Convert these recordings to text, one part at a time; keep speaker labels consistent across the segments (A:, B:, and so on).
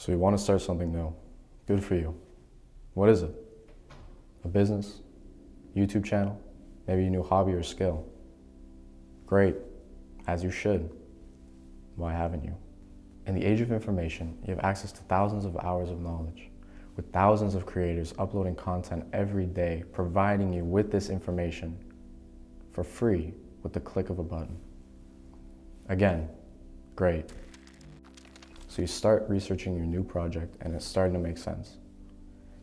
A: So you want to start something new. Good for you. What is it? A business? YouTube channel? Maybe a new hobby or skill? Great, as you should. Why haven't you? In the age of information, you have access to thousands of hours of knowledge, with thousands of creators uploading content every day, providing you with this information for free with the click of a button. Again, great. So you start researching your new project and it's starting to make sense.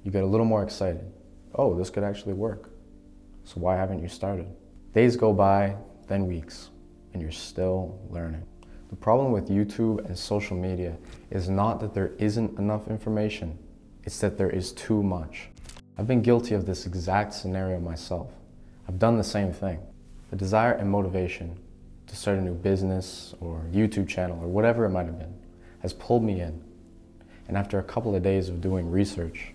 A: You get a little more excited. Oh, this could actually work. So why haven't you started? Days go by, then weeks, and you're still learning. The problem with YouTube and social media is not that there isn't enough information, it's that there is too much. I've been guilty of this exact scenario myself. I've done the same thing. The desire and motivation to start a new business or YouTube channel or whatever it might have been has pulled me in. And after a couple of days of doing research,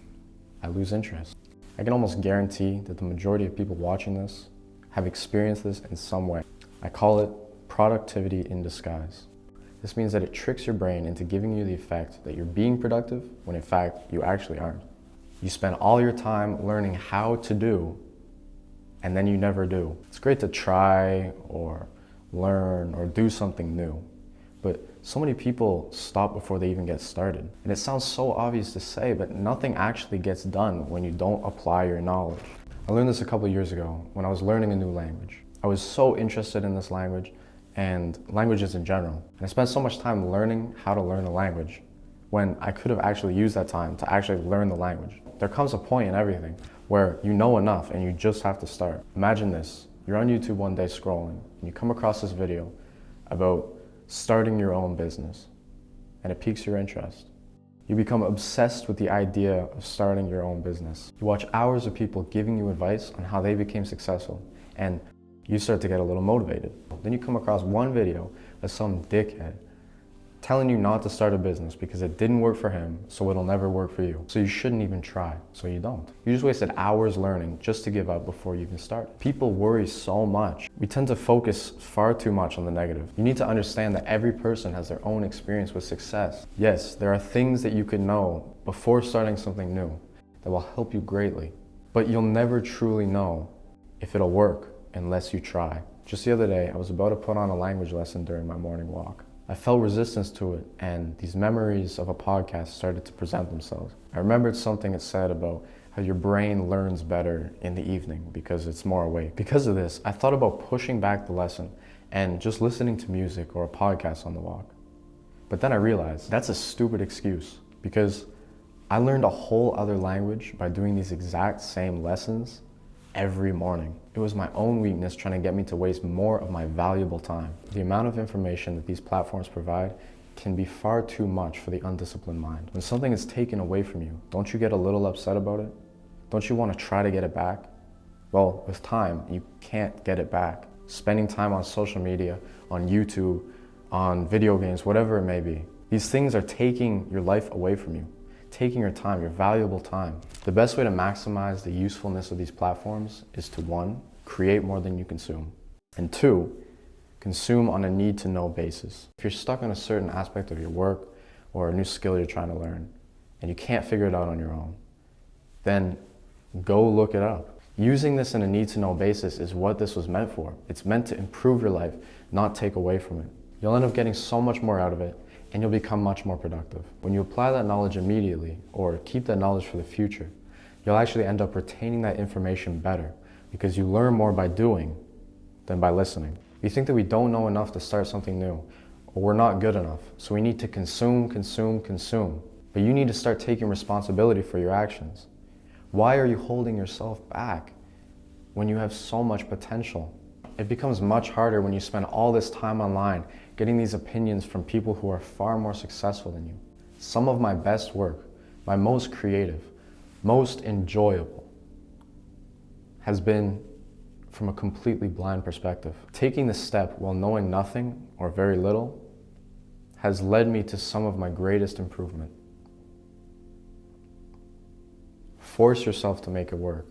A: I lose interest. I can almost guarantee that the majority of people watching this have experienced this in some way. I call it productivity in disguise. This means that it tricks your brain into giving you the effect that you're being productive when in fact you actually aren't. You spend all your time learning how to do, and then you never do. It's great to try or learn or do something new, but so many people stop before they even get started. And it sounds so obvious to say, but nothing actually gets done when you don't apply your knowledge. I learned this a couple of years ago when I was learning a new language. I was so interested in this language and languages in general. And I spent so much time learning how to learn the language when I could have actually used that time to actually learn the language. There comes a point in everything where you know enough and you just have to start. Imagine this, you're on YouTube one day scrolling and you come across this video about starting your own business and it piques your interest. You become obsessed with the idea of starting your own business. You watch hours of people giving you advice on how they became successful and you start to get a little motivated. Then you come across one video of some dickhead telling you not to start a business because it didn't work for him, so it'll never work for you. So you shouldn't even try, so you don't. You just wasted hours learning just to give up before you even start. People worry so much. We tend to focus far too much on the negative. You need to understand that every person has their own experience with success. Yes, there are things that you could know before starting something new that will help you greatly, but you'll never truly know if it'll work unless you try. Just the other day, I was about to put on a language lesson during my morning walk. I felt resistance to it, and these memories of a podcast started to present themselves. I remembered something it said about how your brain learns better in the evening because it's more awake. Because of this, I thought about pushing back the lesson and just listening to music or a podcast on the walk. But then I realized that's a stupid excuse because I learned a whole other language by doing these exact same lessons every morning. It was my own weakness trying to get me to waste more of my valuable time. The amount of information that these platforms provide can be far too much for the undisciplined mind. When something is taken away from you, don't you get a little upset about it? Don't you want to try to get it back? Well, with time, you can't get it back. Spending time on social media, on YouTube, on video games, whatever it may be. These things are taking your life away from you, taking your time, your valuable time. The best way to maximize the usefulness of these platforms is to 1, create more than you consume, and 2, consume on a need-to-know basis. If you're stuck on a certain aspect of your work or a new skill you're trying to learn and you can't figure it out on your own, then go look it up. Using this in a need-to-know basis is what this was meant for. It's meant to improve your life, not take away from it. You'll end up getting so much more out of it and you'll become much more productive. When you apply that knowledge immediately or keep that knowledge for the future, you'll actually end up retaining that information better because you learn more by doing than by listening. We think that we don't know enough to start something new, or we're not good enough, so we need to consume. But you need to start taking responsibility for your actions. Why are you holding yourself back when you have so much potential? It becomes much harder when you spend all this time online getting these opinions from people who are far more successful than you. Some of my best work, my most creative, most enjoyable, has been from a completely blind perspective. Taking this step while knowing nothing or very little has led me to some of my greatest improvement. Force yourself to make it work.